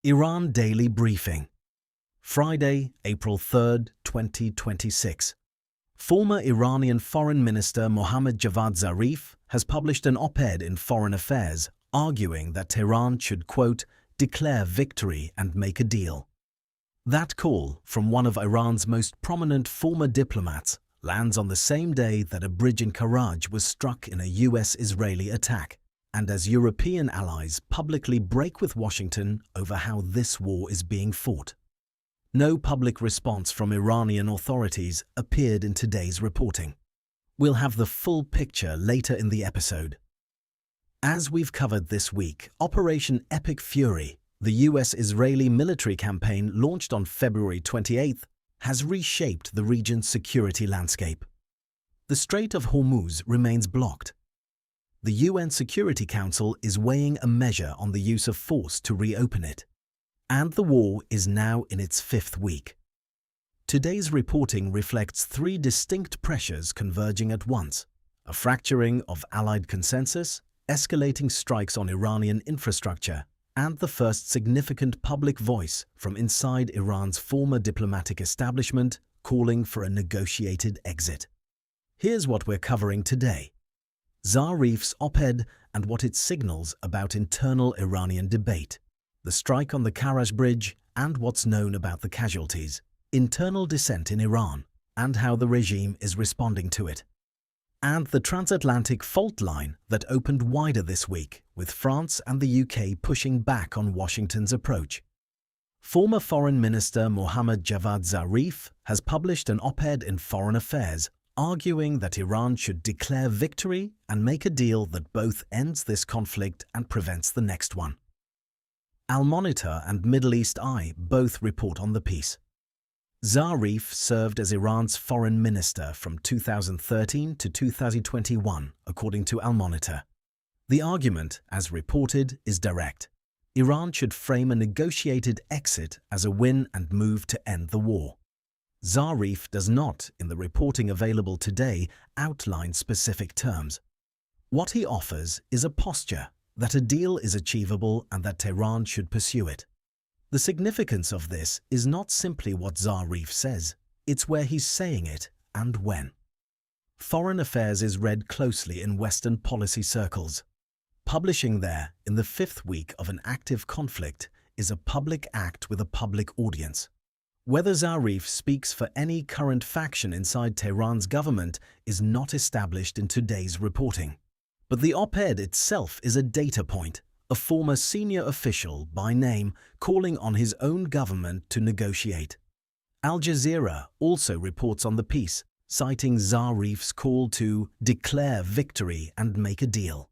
Iran Daily Briefing. Friday, April 3, 2026. Former Iranian Foreign Minister Mohammad Zarif has published an op-ed in Foreign Affairs arguing that Tehran should, quote, declare victory and make a deal. That call, from one of Iran's most prominent former diplomats, lands on the same day that a bridge in Karaj was struck in a US-Israeli attack, and as European allies publicly break with Washington over how this war is being fought. No public response from Iranian authorities appeared in today's reporting. We'll have the full picture later in the episode. As we've covered this week, Operation Epic Fury, the US-Israeli military campaign launched on February 28th, has reshaped the region's security landscape. The Strait of Hormuz remains blocked. The UN Security Council is weighing a measure on the use of force to reopen it. And the war is now in its fifth week. Today's reporting reflects three distinct pressures converging at once: a fracturing of Allied consensus, escalating strikes on Iranian infrastructure, and the first significant public voice from inside Iran's former diplomatic establishment calling for a negotiated exit. Here's what we're covering today: Zarif's op-ed and what it signals about internal Iranian debate, the strike on the Karaj bridge and what's known about the casualties, internal dissent in Iran and how the regime is responding to it, and the transatlantic fault line that opened wider this week, with France and the UK pushing back on Washington's approach. Former Foreign Minister Mohammad Zarif has published an op-ed in Foreign Affairs arguing that Iran should declare victory and make a deal that both ends this conflict and prevents the next one. Al Monitor and Middle East Eye both report on the piece. Zarif served as Iran's foreign minister from 2013 to 2021, according to Al Monitor. The argument, as reported, is direct. Iran should frame a negotiated exit as a win and move to end the war. Zarif does not, in the reporting available today, outline specific terms. What he offers is a posture that a deal is achievable and that Tehran should pursue it. The significance of this is not simply what Zarif says, it's where he's saying it and when. Foreign Affairs is read closely in Western policy circles. Publishing there in the fifth week of an active conflict is a public act with a public audience. Whether Zarif speaks for any current faction inside Tehran's government is not established in today's reporting. But the op-ed itself is a data point, a former senior official by name calling on his own government to negotiate. Al Jazeera also reports on the piece, citing Zarif's call to declare victory and make a deal.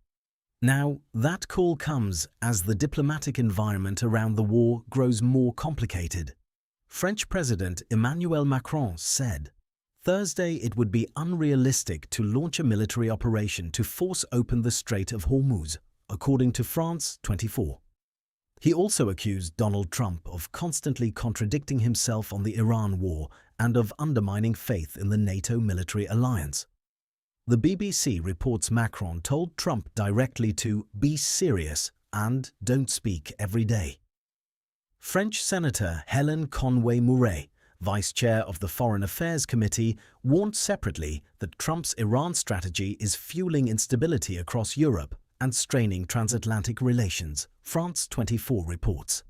Now, that call comes as the diplomatic environment around the war grows more complicated. French President Emmanuel Macron said Thursday it would be unrealistic to launch a military operation to force open the Strait of Hormuz, according to France 24. He also accused Donald Trump of constantly contradicting himself on the Iran war and of undermining faith in the NATO military alliance. The BBC reports Macron told Trump directly to be serious and don't speak every day. French Senator Hélène Conway-Mouret, Vice Chair of the Foreign Affairs Committee, warned separately that Trump's Iran strategy is fueling instability across Europe and straining transatlantic relations, France 24 reports.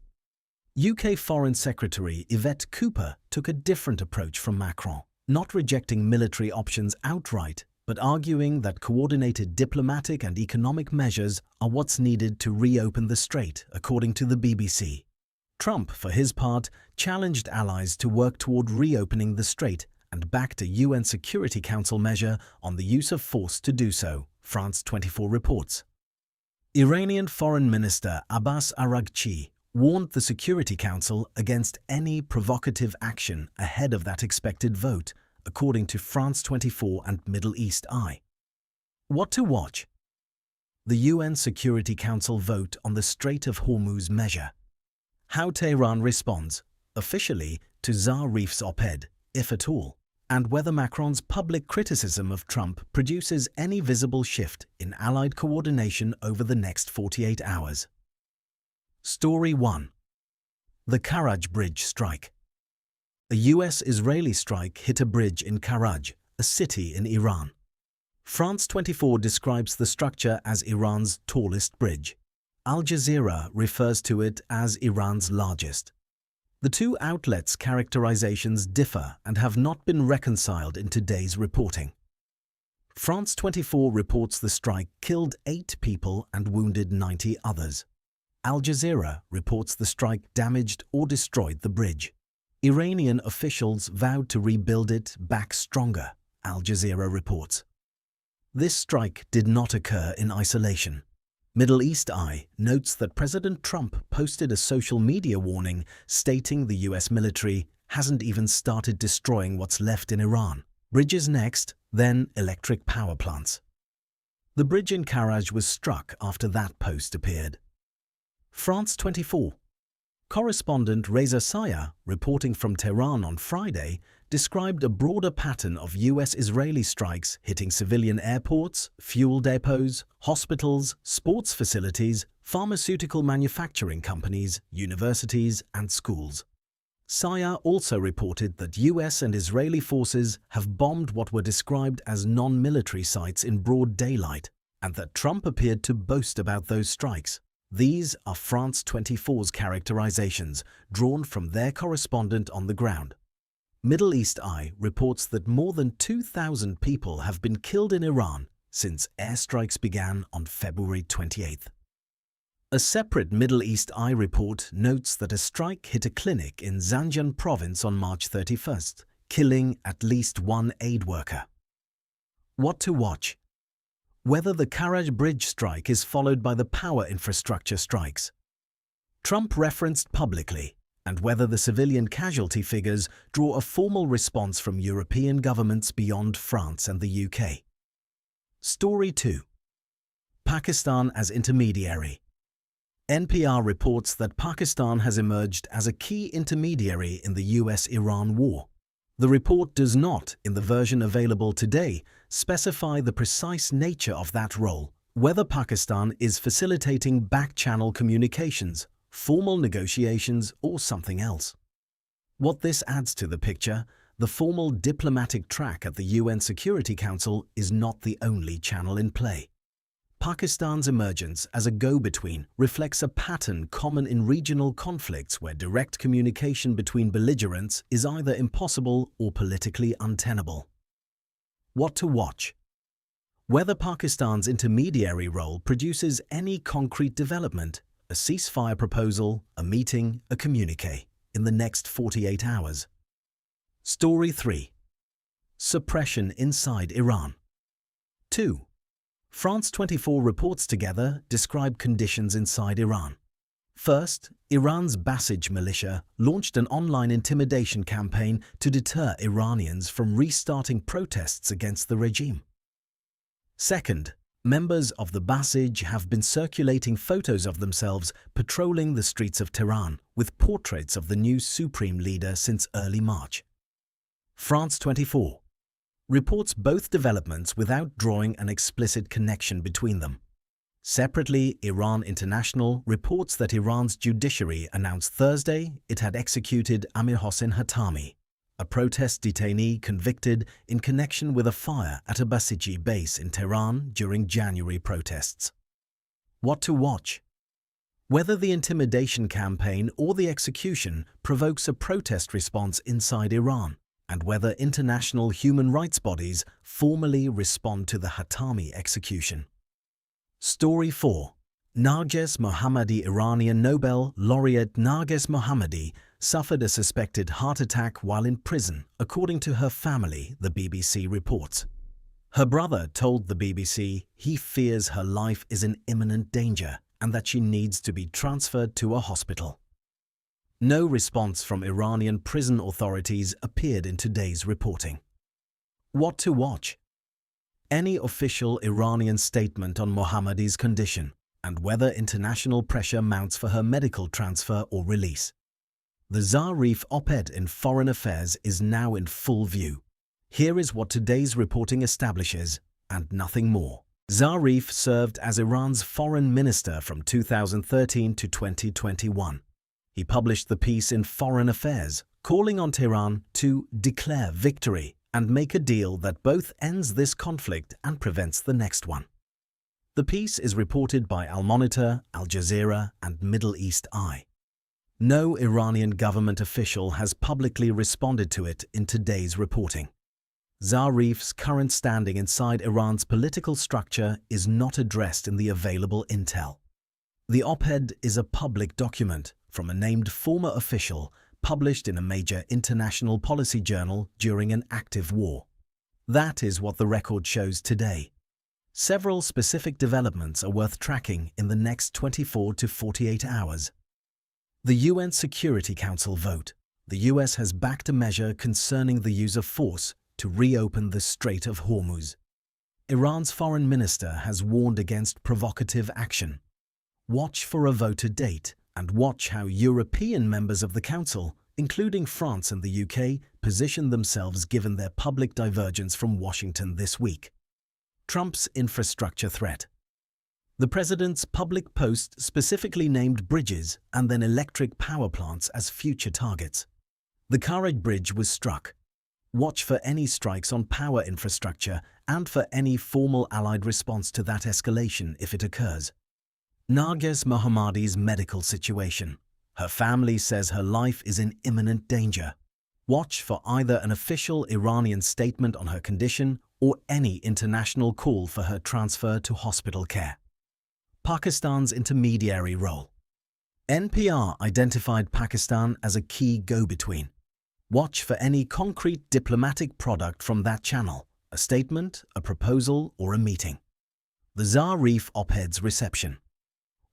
UK Foreign Secretary Yvette Cooper took a different approach from Macron, not rejecting military options outright, but arguing that coordinated diplomatic and economic measures are what's needed to reopen the strait, according to the BBC. Trump, for his part, challenged allies to work toward reopening the strait and backed a UN Security Council measure on the use of force to do so, France 24 reports. Iranian Foreign Minister Abbas Araghchi warned the Security Council against any provocative action ahead of that expected vote, according to France 24 and Middle East Eye. What to watch? The UN Security Council vote on the Strait of Hormuz measure. How Tehran responds, officially, to Zarif's op-ed, if at all, and whether Macron's public criticism of Trump produces any visible shift in Allied coordination over the next 48 hours. Story 1. The Karaj bridge strike. A US-Israeli strike hit a bridge in Karaj, a city in Iran. France 24 describes the structure as Iran's tallest bridge. Al Jazeera refers to it as Iran's largest. The two outlets' characterizations differ and have not been reconciled in today's reporting. France 24 reports the strike killed 8 people and wounded 90 others. Al Jazeera reports the strike damaged or destroyed the bridge. Iranian officials vowed to rebuild it back stronger, Al Jazeera reports. This strike did not occur in isolation. Middle East Eye notes that President Trump posted a social media warning stating the US military hasn't even started destroying what's left in Iran. Bridges next, then electric power plants. The bridge in Karaj was struck after that post appeared. France 24. Correspondent Reza Sayah, reporting from Tehran on Friday, described a broader pattern of US-Israeli strikes hitting civilian airports, fuel depots, hospitals, sports facilities, pharmaceutical manufacturing companies, universities, and schools. Sayah also reported that US and Israeli forces have bombed what were described as non-military sites in broad daylight, and that Trump appeared to boast about those strikes. These are France 24's characterizations, drawn from their correspondent on the ground. Middle East Eye reports that more than 2,000 people have been killed in Iran since airstrikes began on February 28th. A separate Middle East Eye report notes that a strike hit a clinic in Zanjan province on March 31st, killing at least one aid worker. What to watch? Whether the Karaj bridge strike is followed by the power infrastructure strikes Trump referenced publicly, and whether the civilian casualty figures draw a formal response from European governments beyond France and the UK. Story 2. Pakistan as intermediary. NPR reports that Pakistan has emerged as a key intermediary in the US-Iran war. The report does not, in the version available today, specify the precise nature of that role, whether Pakistan is facilitating back-channel communications, formal negotiations, or something else. What this adds to the picture, the formal diplomatic track at the UN Security Council is not the only channel in play. Pakistan's emergence as a go-between reflects a pattern common in regional conflicts where direct communication between belligerents is either impossible or politically untenable. What to watch? Whether Pakistan's intermediary role produces any concrete development, a ceasefire proposal, a meeting, a communique, in the next 48 hours. Story 3. Suppression inside Iran. 2. France 24 reports together describe conditions inside Iran. First, Iran's Basij militia launched an online intimidation campaign to deter Iranians from restarting protests against the regime. Second, members of the Basij have been circulating photos of themselves patrolling the streets of Tehran with portraits of the new supreme leader since early March. France 24 reports both developments without drawing an explicit connection between them. Separately, Iran International reports that Iran's judiciary announced Thursday it had executed Amir Hossein Hatami, a protest detainee convicted in connection with a fire at a Basiji base in Tehran during January protests. What to watch? Whether the intimidation campaign or the execution provokes a protest response inside Iran, and whether international human rights bodies formally respond to the Hatami execution. Story 4. Narges Mohammadi. Iranian Nobel laureate Narges Mohammadi suffered a suspected heart attack while in prison, according to her family, the BBC reports. Her brother told the BBC he fears her life is in imminent danger and that she needs to be transferred to a hospital. No response from Iranian prison authorities appeared in today's reporting. What to watch? Any official Iranian statement on Mohammadi's condition and whether international pressure mounts for her medical transfer or release. The Zarif op-ed in Foreign Affairs is now in full view. Here is what today's reporting establishes, and nothing more. Zarif served as Iran's foreign minister from 2013 to 2021. He published the piece in Foreign Affairs, calling on Tehran to declare victory and make a deal that both ends this conflict and prevents the next one. The piece is reported by Al Monitor, Al Jazeera, and Middle East Eye. No Iranian government official has publicly responded to it in today's reporting. Zarif's current standing inside Iran's political structure is not addressed in the available intel. The op-ed is a public document from a named former official published in a major international policy journal during an active war. That is what the record shows today. Several specific developments are worth tracking in the next 24 to 48 hours. The UN Security Council vote. The US has backed a measure concerning the use of force to reopen the Strait of Hormuz. Iran's foreign minister has warned against provocative action. Watch for a voter date and watch how European members of the Council, including France and the UK, position themselves given their public divergence from Washington this week. Trump's infrastructure threat. The president's public post specifically named bridges and then electric power plants as future targets. The Karaj bridge was struck. Watch for any strikes on power infrastructure and for any formal allied response to that escalation if it occurs. Narges Mohammadi's medical situation. Her family says her life is in imminent danger. Watch for either an official Iranian statement on her condition or any international call for her transfer to hospital care. Pakistan's intermediary role. NPR identified Pakistan as a key go-between. Watch for any concrete diplomatic product from that channel, a statement, a proposal, or a meeting. The Zarif op-ed's reception.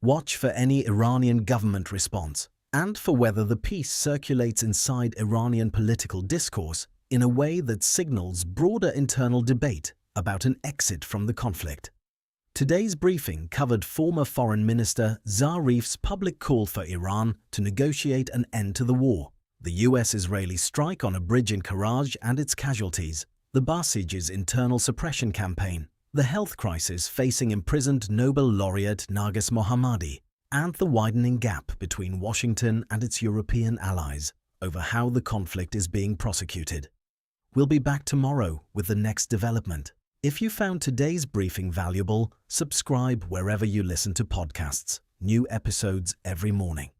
Watch for any Iranian government response, and for whether the piece circulates inside Iranian political discourse in a way that signals broader internal debate about an exit from the conflict. Today's briefing covered former Foreign Minister Zarif's public call for Iran to negotiate an end to the war, the US-Israeli strike on a bridge in Karaj and its casualties, the Basij's internal suppression campaign, the health crisis facing imprisoned Nobel laureate Narges Mohammadi, and the widening gap between Washington and its European allies over how the conflict is being prosecuted. We'll be back tomorrow with the next development. If you found today's briefing valuable, subscribe wherever you listen to podcasts. New episodes every morning.